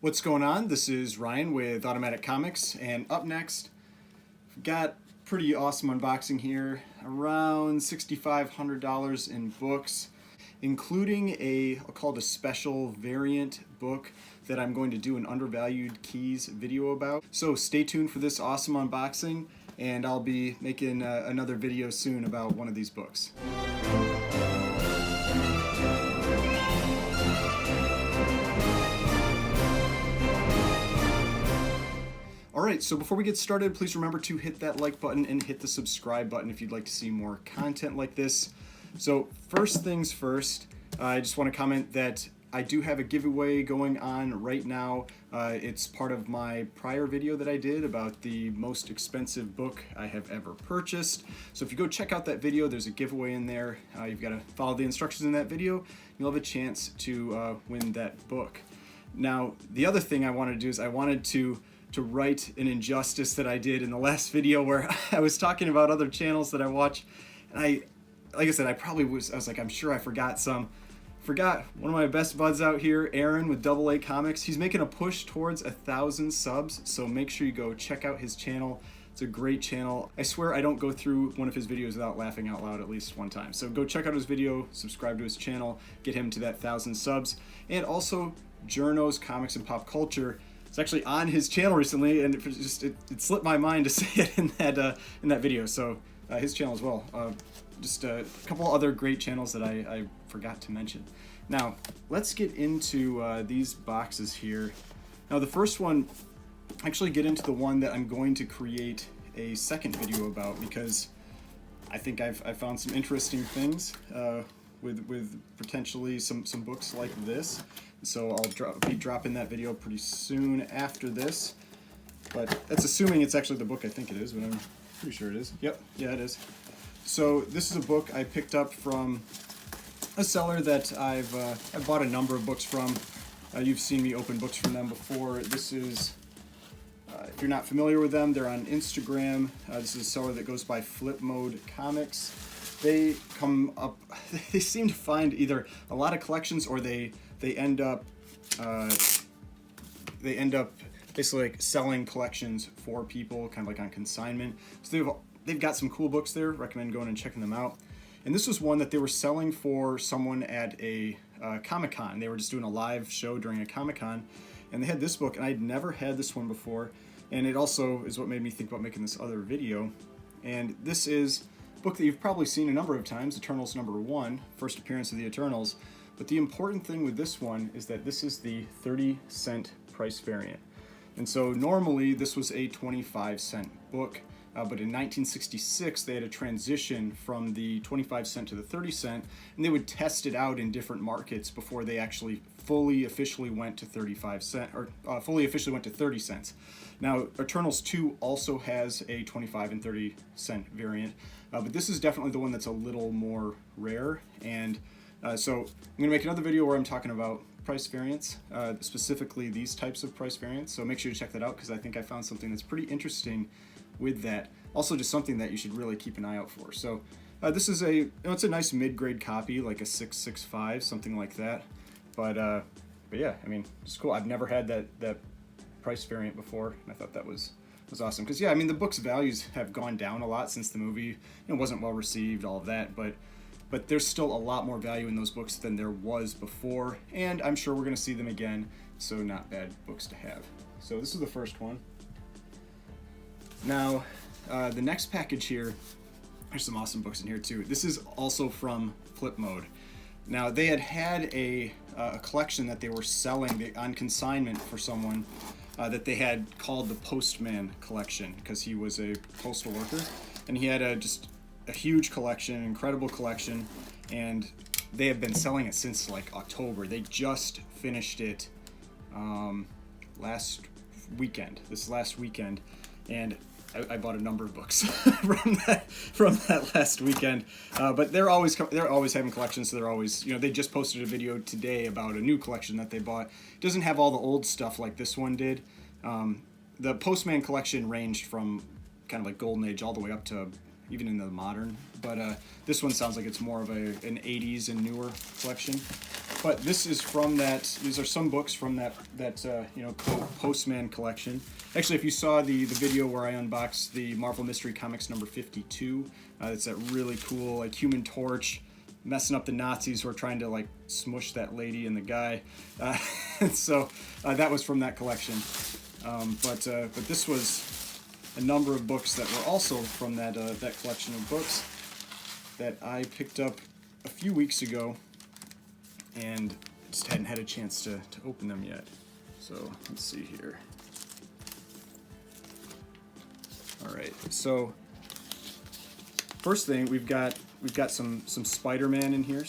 What's going on? This is Ryan with Automatic Comics, and up next, we've got pretty awesome unboxing here. Around $6,500 in books, including I'll call it a special variant book that I'm going to do an undervalued keys video about. So stay tuned for this awesome unboxing, and I'll be making another video soon about one of these books. Alright, so before we get started, please remember to hit that like button and hit the subscribe button if you'd like to see more content like this. So first things first, I just want to comment that I do have a giveaway going on right now. It's part of my prior video that I did about the most expensive book I have ever purchased. So if you go check out that video, there's a giveaway in there. You've got to follow the instructions in that video. You'll have a chance to win that book. Now, the other thing I wanted to do is I wanted to right an injustice that I did in the last video where I was talking about other channels that I watch, and like I said, I was like, I'm sure I forgot one of my best buds out here, Aaron with AA Comics. He's making a push towards 1,000 subs, so make sure you go check out his channel. It's a great channel. I swear I don't go through one of his videos without laughing out loud at least one time. So go check out his video, subscribe to his channel, get him to that 1,000 subs. And also Journo's Comics and Pop Culture. It's actually on his channel recently, and it slipped my mind to say it in that video. So his channel as well. Just a couple other great channels that I forgot to mention. Now let's get into these boxes here. Now the first one, actually get into the one that I'm going to create a second video about, because I think I've found some interesting things with potentially some books like this. So I'll be dropping that video pretty soon after this, but that's assuming it's actually the book I think it is, but I'm pretty sure it is. Yep, yeah, it is. So this is a book I picked up from a seller that I've bought a number of books from. You've seen me open books from them before. This is, if you're not familiar with them, they're on Instagram. This is a seller that goes by Flip Mode Comics. They seem to find either a lot of collections, or they end up basically like selling collections for people, kind of like on consignment. So they've got some cool books there. Recommend going and checking them out. And this was one that they were selling for someone at a Comic-Con. They were just doing a live show during a Comic-Con, and they had this book, and I'd never had this one before. And it also is what made me think about making this other video. And this is a book that you've probably seen a number of times, Eternals #1, first appearance of the Eternals. But the important thing with this one is that this is the 30-cent price variant. And so normally this was a 25-cent book, but in 1966 they had a transition from the 25-cent to the 30-cent, and they would test it out in different markets before they actually fully officially went to 35 cents, or fully officially went to 30 cents. Now, Eternals 2 also has a 25 and 30 cent variant, but this is definitely the one that's a little more rare. And so I'm going to make another video where I'm talking about price variants, specifically these types of price variants. So make sure to check that out, because I think I found something that's pretty interesting with that. Also just something that you should really keep an eye out for. So this is it's a nice mid-grade copy, like a 665, something like that. But yeah, I mean, it's cool. I've never had that price variant before, and I thought that was awesome. Because yeah, I mean, the book's values have gone down a lot since the movie. It wasn't well received, all of that, but there's still a lot more value in those books than there was before, and I'm sure we're going to see them again, so not bad books to have. So this is the first one. Now, the next package here, there's some awesome books in here too. This is also from Flip Mode. Now, they had a collection that they were selling on consignment for someone that they had called the Postman Collection, because he was a postal worker, and he had just a huge collection, incredible collection, and they have been selling it since like October. They just finished it last weekend, and I bought a number of books from that last weekend. But they're always having collections, so they're always, they just posted a video today about a new collection that they bought. It doesn't have all the old stuff like this one did. The Postman Collection ranged from kind of like Golden Age all the way up to even in the modern, but this one sounds like it's more of an 80s and newer collection. But this is from that. These are some books from that quote, Postman Collection. Actually, if you saw the video where I unboxed the Marvel Mystery Comics number 52, it's that really cool like Human Torch messing up the Nazis who are trying to like smush that lady and the guy. So that was from that collection. But this was a number of books that were also from that collection of books that I picked up a few weeks ago, and just hadn't had a chance to open them yet. So let's see here. All right, so first thing we've got some Spider-Man in here.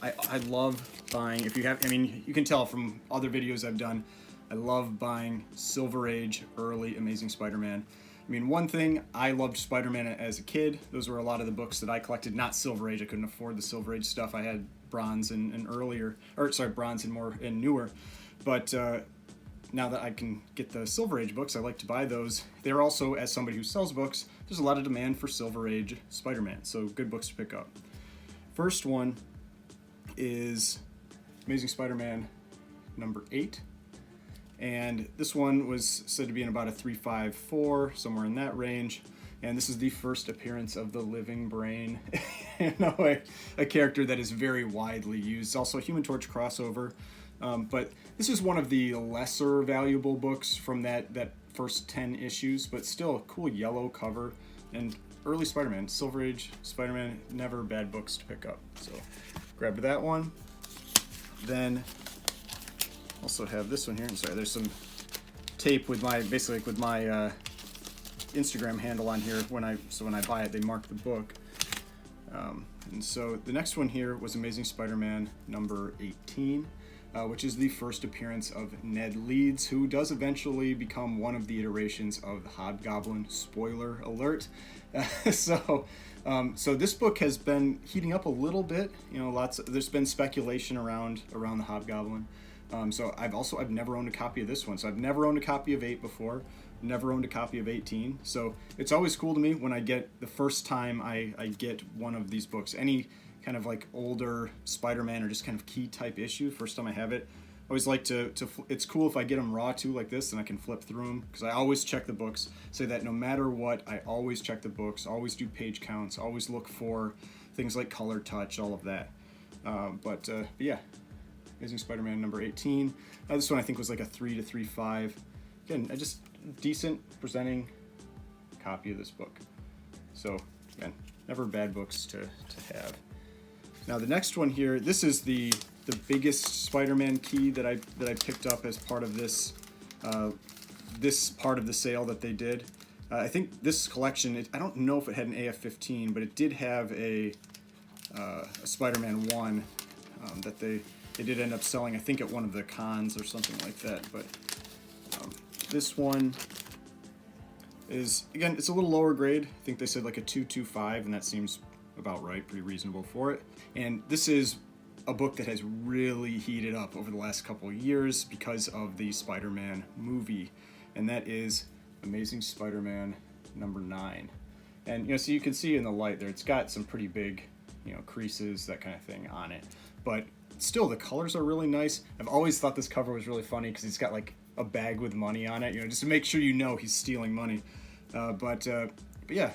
I love buying, if you have, I mean, you can tell from other videos I've done, I love buying Silver Age early Amazing Spider-Man. I mean, one thing, I loved Spider-Man as a kid. Those were a lot of the books that I collected, not Silver Age. I couldn't afford the Silver Age stuff. I had Bronze and earlier, or sorry, Bronze and more and newer. But now that I can get the Silver Age books, I like to buy those. They're also, as somebody who sells books, there's a lot of demand for Silver Age Spider-Man, so good books to pick up. First one is Amazing Spider-Man number 8. And this one was said to be in about a 354, somewhere in that range. And this is the first appearance of the Living Brain, a character that is very widely used. Also a Human Torch crossover. But this is one of the lesser valuable books from that first 10 issues, but still a cool yellow cover. And early Spider-Man, Silver Age Spider-Man, never bad books to pick up. So grabbed that one. Then also have this one here. I'm sorry, there's some tape with my Instagram handle on here. When I buy it, they mark the book. And so the next one here was Amazing Spider-Man number 18, which is the first appearance of Ned Leeds, who does eventually become one of the iterations of the Hobgoblin. Spoiler alert. So this book has been heating up a little bit. You know, there's been speculation around the Hobgoblin. So I've never owned a copy of this one. So I've never owned a copy of 8 before, never owned a copy of 18. So it's always cool to me when I get, the first time I get one of these books, any kind of like older Spider-Man or just kind of key type issue, first time I have it. I always like to it's cool if I get them raw too, like this, and I can flip through them, because I always check the books. Say that no matter what, I always check the books, always do page counts, always look for things like color touch, all of that. But yeah. Amazing Spider-Man number 18. This one I think was like a 3 to 3.5. Again, just decent presenting copy of this book. So again, never bad books to have. Now the next one here, this is the biggest Spider-Man key that I picked up as part of this part of the sale that they did. I think this collection, I don't know if it had an AF-15, but it did have a Spider-Man 1 that they did end up selling, I think, at one of the cons or something like that. But this one is, again, it's a little lower grade. I think they said like a 225, and that seems about right, pretty reasonable for it. And this is a book that has really heated up over the last couple of years because of the Spider-Man movie, and that is Amazing Spider-Man number 9. And so you can see in the light there, it's got some pretty big, creases, that kind of thing on it. But still, the colors are really nice. I've always thought this cover was really funny because he's got like a bag with money on it, just to make sure he's stealing money. But yeah,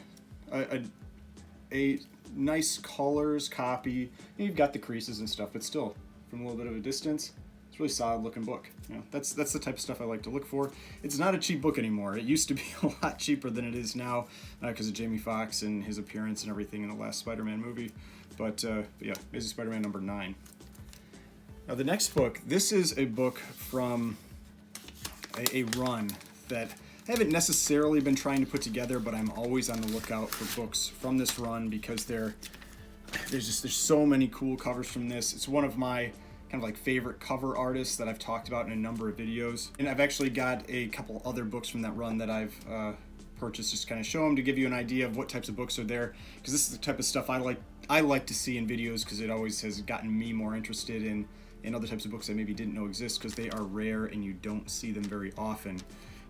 a nice colors copy. You've got the creases and stuff, but still, from a little bit of a distance, it's a really solid looking book. That's the type of stuff I like to look for. It's not a cheap book anymore. It used to be a lot cheaper than it is now because of Jamie Foxx and his appearance and everything in the last Spider-Man movie. But yeah, Amazing Spider-Man number 9. Now the next book, this is a book from a run that I haven't necessarily been trying to put together, but I'm always on the lookout for books from this run because there's so many cool covers from this. It's one of my kind of like favorite cover artists that I've talked about in a number of videos. And I've actually got a couple other books from that run that I've purchased, just kind of show them to give you an idea of what types of books are there, because this is the type of stuff I like to see in videos, because it always has gotten me more interested in other types of books I maybe didn't know exist, because they are rare and you don't see them very often.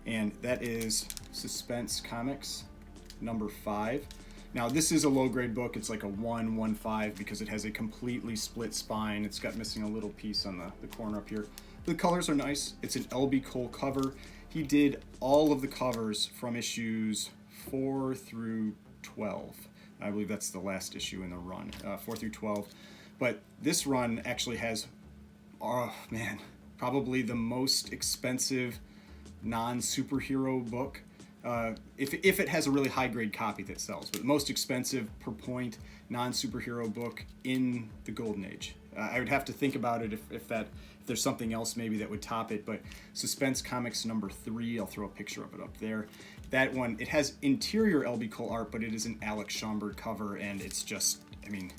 And that is Suspense Comics number 5. Now this is a low grade book. It's like a 1-1-5 because it has a completely split spine. It's got missing a little piece on the corner up here. The colors are nice. It's an L.B. Cole cover. He did all of the covers from issues 4 through 12. I believe that's the last issue in the run, 4 through 12. But this run actually has, oh man, probably the most expensive non-superhero book. If it has a really high-grade copy that sells, but the most expensive per point non-superhero book in the Golden Age. I would have to think about it if there's something else maybe that would top it, but Suspense Comics number 3, I'll throw a picture of it up there. That one, it has interior L.B. Cole art, but it is an Alex Schomburg cover, and it's just, I mean,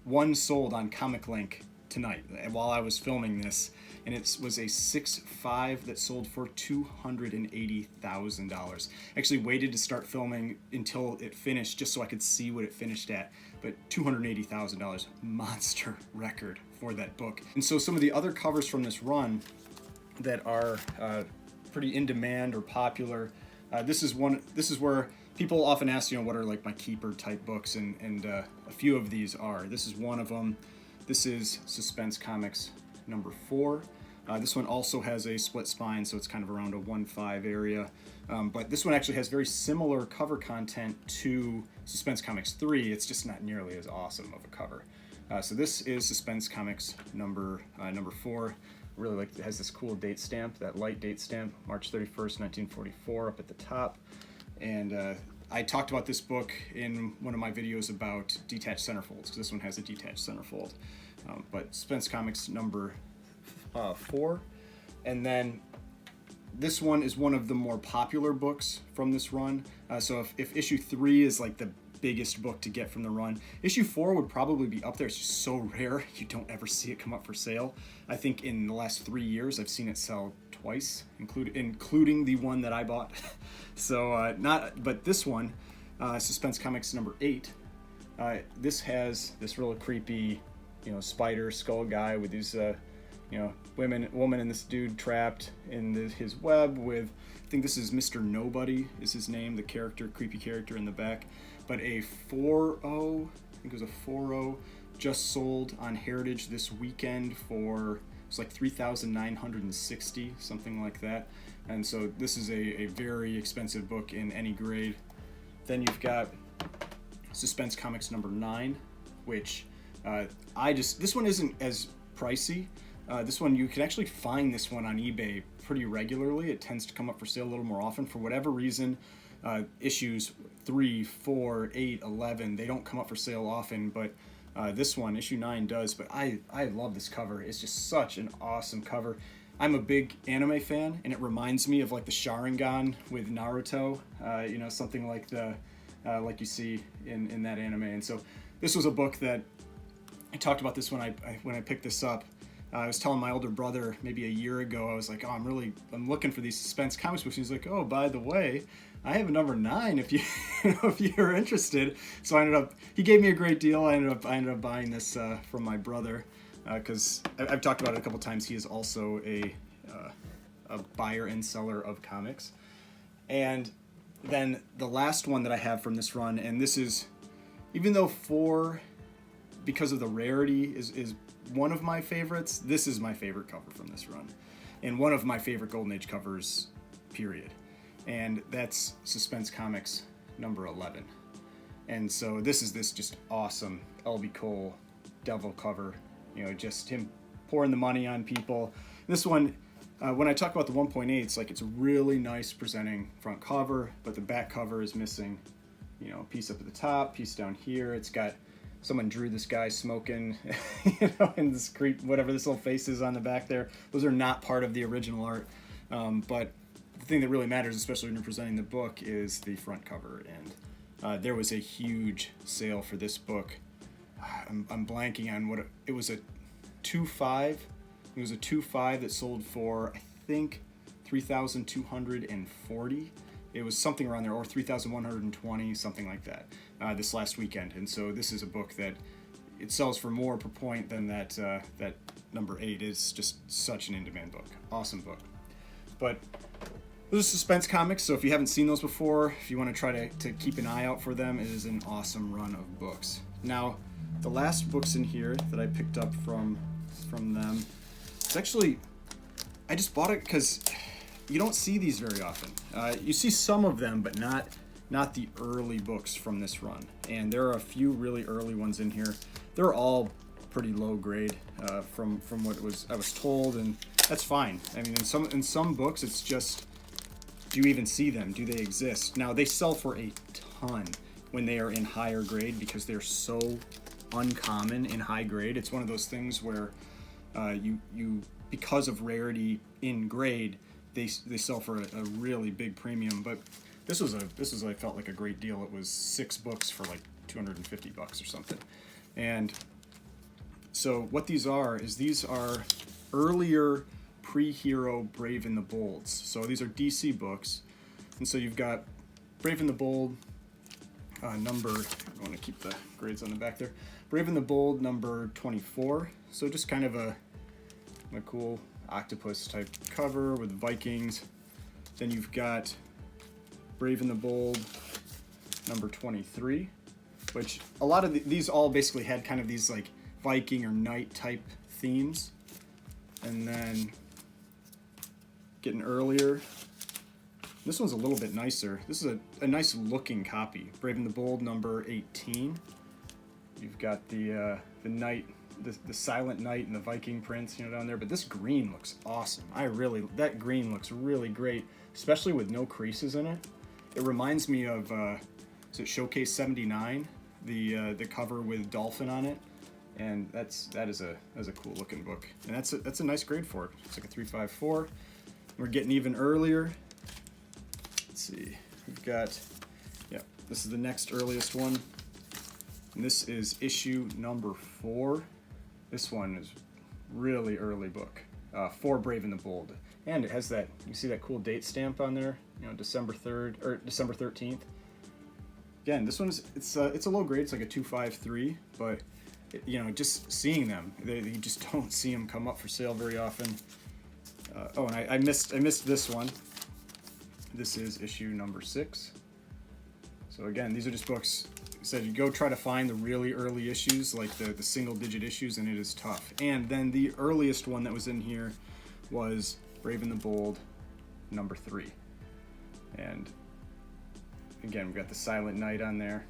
one sold on Comic Link tonight while I was filming this, and it was a 6.5 that sold for $280,000. Actually waited to start filming until it finished just so I could see what it finished at, but $280,000, monster record for that book. And so some of the other covers from this run that are pretty in demand or popular, this is where people often ask, you know, what are like my keeper type books, and a few of these are. This is one of them. This is Suspense Comics number 4. This one also has a split spine, so it's kind of around a 1-5 area. But this one actually has very similar cover content to Suspense Comics 3. It's just not nearly as awesome of a cover. So this is Suspense Comics number 4. I really like it. It has this cool date stamp, that light date stamp, March 31st, 1944, up at the top. And I talked about this book in one of my videos about detached centerfolds, because this one has a detached centerfold. But Suspense Comics number 4. And then this one is one of the more popular books from this run. So if issue 3 is like the biggest book to get from the run, issue 4 would probably be up there. It's just so rare. You don't ever see it come up for sale. I think in the last 3 years, I've seen it sell twice, including the one that I bought. So but this one, Suspense Comics number 8, this has this real creepy, you know, spider skull guy with these, you know, woman and this dude trapped in his web with, I think this is Mr. Nobody is his name, the character, creepy character in the back. But a 4.0, I think it was a 4.0, just sold on Heritage this weekend for, it's like $3,960, something like that. And so this is a very expensive book in any grade. Then you've got Suspense Comics number 9, which this one isn't as pricey. This one, you can actually find this one on eBay pretty regularly. It tends to come up for sale a little more often. For whatever reason, issues 3, 4, 8, 11, they don't come up for sale often, but this one, issue 9, does. But I love this cover. It's just such an awesome cover. I'm a big anime fan, and it reminds me of like the Sharingan with Naruto, you know, something like like you see in that anime. And so this was a book that I talked about this when I picked this up. I was telling my older brother maybe a year ago, I was like, oh, I'm looking for these Suspense Comics books. He's like, oh, by the way, I have a number 9 if if you're interested. So he gave me a great deal. I ended up buying this from my brother, because I've talked about it a couple times. He is also a buyer and seller of comics. And then the last one that I have from this run, and this is, even though 4, because of the rarity, is one of my favorites, this is my favorite cover from this run, and one of my favorite Golden Age covers, period. And that's Suspense Comics number 11. And so this is this just awesome L.B. Cole devil cover, you know, just him pouring the money on people. This one, when I talk about the 1.8, it's like, it's a really nice presenting front cover, but the back cover is missing, you know, a piece up at the top, piece down here. It's got, someone drew this guy smoking, you know, and this whatever this little face is on the back there. Those are not part of the original art. But the thing that really matters, especially when you're presenting the book, is the front cover. And there was a huge sale for this book. I'm blanking on what it was, a 2.5. It was a 2.5 that sold for, I think, $3,240. It was something around there, or 3,120, something like that, this last weekend. And so this is a book that it sells for more per point than that number 8 is. Just such an in-demand book. Awesome book. But Those are Suspense comics, so if you haven't seen those before, if you want to try to keep an eye out for them, it is an awesome run of books. Now, the last books in here that I picked up from them, it's actually, I just bought it because you don't see these very often. You see some of them, but not the early books from this run. And there are a few really early ones in here. They're all pretty low grade from what I was told, and that's fine. I mean, in some books, it's just, do you even see them? Do they exist? Now, they sell for a ton when they are in higher grade because they're so uncommon in high grade. It's one of those things where you because of rarity in grade, they sell for a really big premium. But this was I felt like a great deal. It was 6 books for like $250 or something. And so what these are earlier pre-hero Brave and the Bolds. So these are DC books, and so you've got Brave and the Bold number, I want to keep the grades on the back there, Brave and the Bold number 24. So just kind of a cool octopus type cover with Vikings. Then you've got Brave and the Bold number 23, which a lot of these all basically had kind of these like Viking or knight type themes. And then getting earlier, this one's a little bit nicer. This is a nice looking copy. Brave and the Bold number 18. You've got the knight, the silent knight and the Viking prince, down there. But this green looks awesome. That green looks really great, especially with no creases in it. It reminds me of is it Showcase 79, the cover with Dolphin on it. And that is a cool looking book, and that's a nice grade for it. It's like a 3.54. We're getting even earlier. Let's see, we've got, this is the next earliest one, and this is issue number 4. This one is really early book for Brave and the Bold, and it has that, you see that cool date stamp on there, December 3rd or December 13th. Again, this one's it's a low grade. It's like a 2.53, but just seeing them, you just don't see them come up for sale very often. And I missed this one. This is issue number 6. So again, these are just books. Said you go try to find the really early issues, like the single-digit issues, and it is tough. And then the earliest one that was in here was Brave and the Bold number 3. And again, we've got the Silent Knight on there,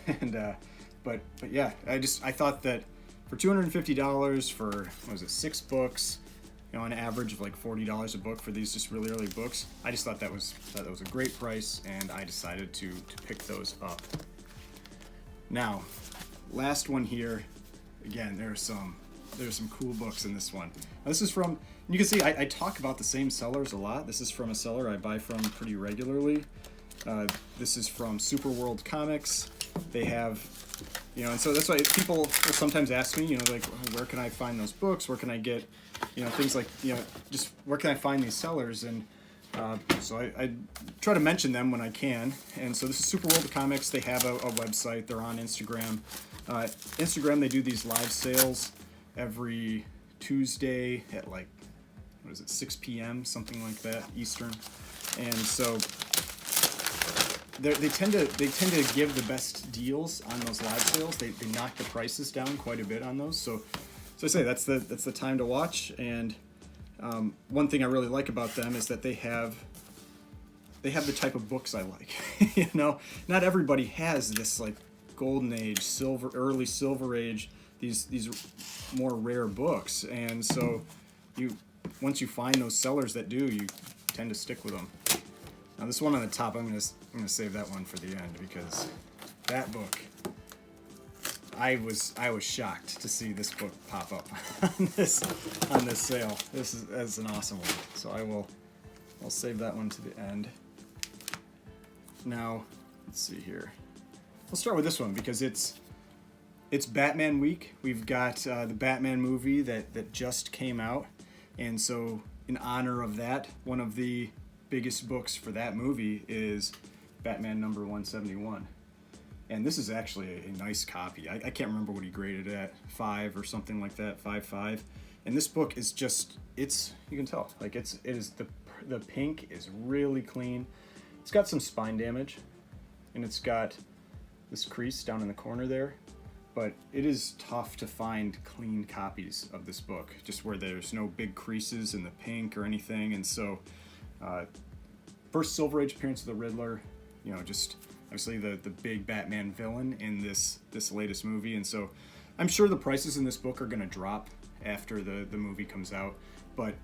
and but yeah, I thought that for $250 for, what was it, 6 books, on an average of like $40 a book for these just really early books, I just thought that was a great price, and I decided to pick those up. Now, last one here. Again, there's some cool books in this one. Now, this is from, you can see I talk about the same sellers a lot. This is from a seller I buy from pretty regularly. This is from Superworld Comics. They have, and so that's why people will sometimes ask me, like, where can I find those books? Where can I get, things like, just where can I find these sellers? And so I try to mention them when I can. And so this is Superworld Comics. They have a website. They're on Instagram. Instagram, they do these live sales every Tuesday at like, 6 p.m., something like that, Eastern. And so they tend to give the best deals on those live sales. They knock the prices down quite a bit on those. So I say that's the time to watch. And one thing I really like about them is that they have the type of books I like. Not everybody has this like golden age, early silver age, these more rare books. And so once you find those sellers that do, you tend to stick with them. Now this one on the top, I'm gonna save that one for the end, because that book, I was shocked to see this book pop up on this sale. That's an awesome one. So I'll save that one to the end. Now, let's see here. We'll start with this one because it's Batman week. We've got the Batman movie that just came out, and so in honor of that, one of the biggest books for that movie is Batman number 171. And this is actually a nice copy. I can't remember what he graded it at, 5 or something like that, 5.5. And this book is just, you can tell, like it is the the pink is really clean. It's got some spine damage, and it's got this crease down in the corner there, but it is tough to find clean copies of this book, just where there's no big creases in the pink or anything. And so first Silver Age appearance of the Riddler, you know, just obviously the big Batman villain in this latest movie. And so I'm sure the prices in this book are going to drop after the movie comes out, but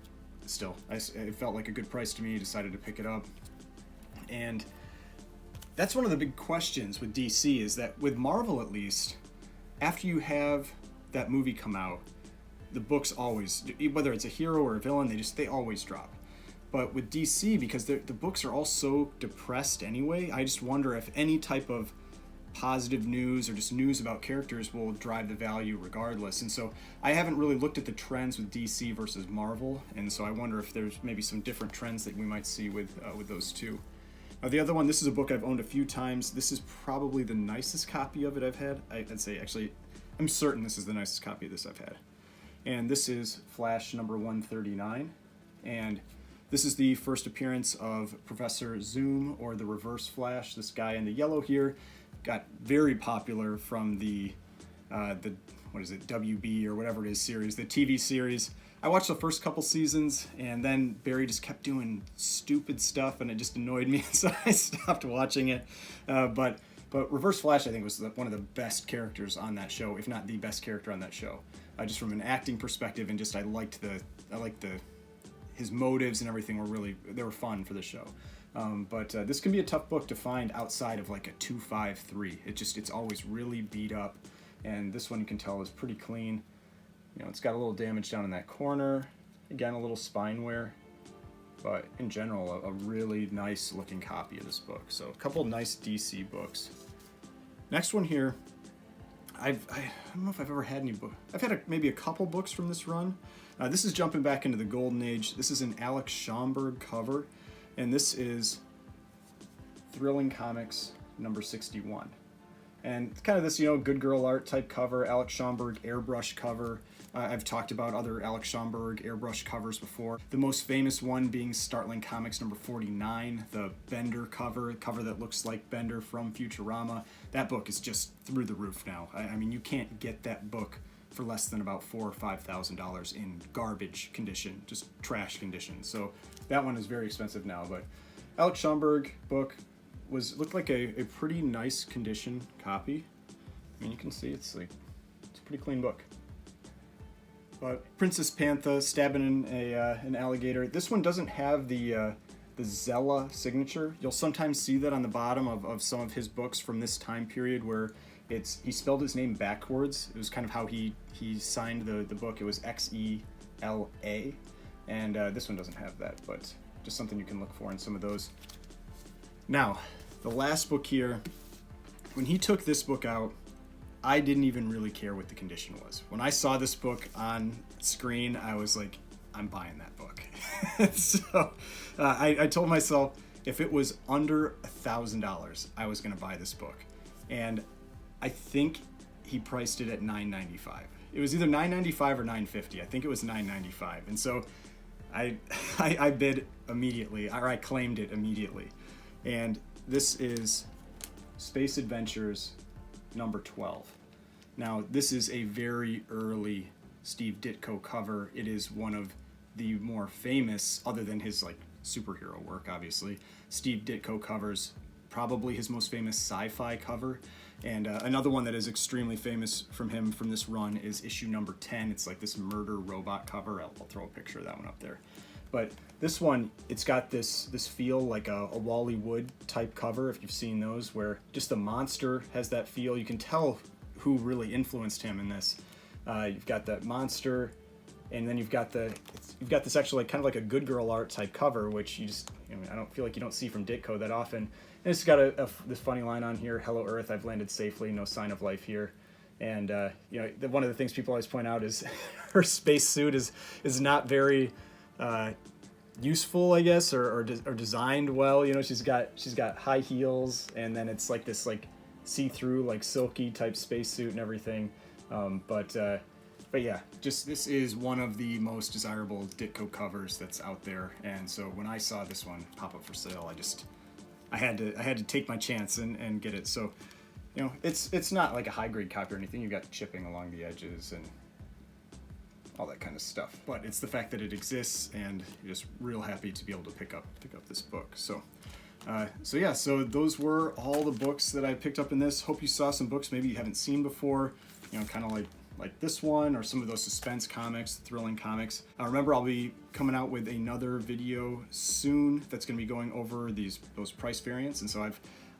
still, it felt like a good price to me. Decided to pick it up. And that's one of the big questions with DC, is that with Marvel, at least, after you have that movie come out, the books always, whether it's a hero or a villain, they always drop. But with DC, because the books are all so depressed anyway, I just wonder if any type of positive news or just news about characters will drive the value regardless. And so I haven't really looked at the trends with DC versus Marvel, and so I wonder if there's maybe some different trends that we might see with those two. The other one, this is a book I've owned a few times. This is probably the nicest copy of it I've had. I'd say, actually, I'm certain this is the nicest copy of this I've had. And this is Flash number 139. And this is the first appearance of Professor Zoom, or the Reverse Flash. This guy in the yellow here got very popular from the what is it, WB or whatever it is series, the TV series. I watched the first couple seasons, and then Barry just kept doing stupid stuff, and it just annoyed me, so I stopped watching it. But Reverse Flash, I think, was one of the best characters on that show, if not the best character on that show, just from an acting perspective, and just I liked his motives and everything they were fun for the show. But this can be a tough book to find outside of like a 253. It's always really beat up, and this one you can tell is pretty clean. You know, it's got a little damage down in that corner. Again, a little spine wear, but in general, a really nice looking copy of this book. So a couple nice DC books. Next one here, I don't know if I've ever had any book. I've had maybe a couple books from this run. This is jumping back into the golden age. This is an Alex Schomburg cover, and this is Thrilling Comics number 61. And kind of this, good girl art type cover, Alex Schomburg airbrush cover. I've talked about other Alex Schomburg airbrush covers before. The most famous one being Startling Comics number 49, the Bender cover that looks like Bender from Futurama. That book is just through the roof now. I mean, you can't get that book for less than about $4,000 or $5,000 in garbage condition, just trash condition. So that one is very expensive now. But Alex Schomburg book looked like a pretty nice condition copy. I mean, you can see it's a pretty clean book. But Princess Pantha stabbing an alligator. This one doesn't have the Zella signature. You'll sometimes see that on the bottom of some of his books from this time period, where he spelled his name backwards. It was kind of how he signed the book. It was Xela, and this one doesn't have that, but just something you can look for in some of those. Now, the last book here, when he took this book out, I didn't even really care what the condition was. When I saw this book on screen, I was like, I'm buying that book. So I told myself if it was under $1,000, I was going to buy this book. And I think he priced it at $9.95. It was either $9.95 or $9.50. I think it was $9.95. And so I bid immediately, or I claimed it immediately. And this is Space Adventures number 12. Now, this is a very early Steve Ditko cover. It is one of the more famous, other than his superhero work, obviously, Steve Ditko covers. Probably his most famous sci-fi cover. And another one that is extremely famous from him from this run is issue number 10. It's like this murder robot cover. I'll throw a picture of that one up there. But this one, it's got this feel like a Wally Wood type cover, if you've seen those, where just the monster has that feel. You can tell who really influenced him in this. You've got that monster, and then you've got this actually kind of like a good girl art type cover, which I don't feel like you don't see from Ditko that often. And it's got this funny line on here: "Hello Earth, I've landed safely. No sign of life here." And one of the things people always point out is her space suit is not very useful, I guess, or designed well. She's got high heels, and then it's like this see-through silky type spacesuit and everything. But But yeah, just this is one of the most desirable Ditko covers that's out there, and so when I saw this one pop up for sale, I had to take my chance and get it. So, you know, it's not like a high grade copy or anything. You've got chipping along the edges and all that kind of stuff, but it's the fact that it exists, and you're just real happy to be able to pick up this book. So yeah, so those were all the books that I picked up in this. Hope you saw some books maybe you haven't seen before, you know, kind of like this one, or some of those suspense comics, thrilling comics. Remember, I'll be coming out with another video soon that's going to be going over those price variants, and so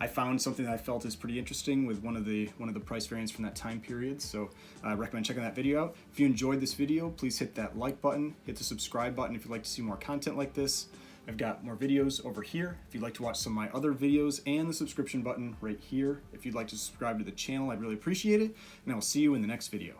I found something that I felt is pretty interesting with one of the price variants from that time period. So I recommend checking that video out. If you enjoyed this video, please hit that like button, hit the subscribe button if you'd like to see more content like this. I've got more videos over here if you'd like to watch some of my other videos, and the subscription button right here if you'd like to subscribe to the channel. I'd really appreciate it, and I will see you in the next video.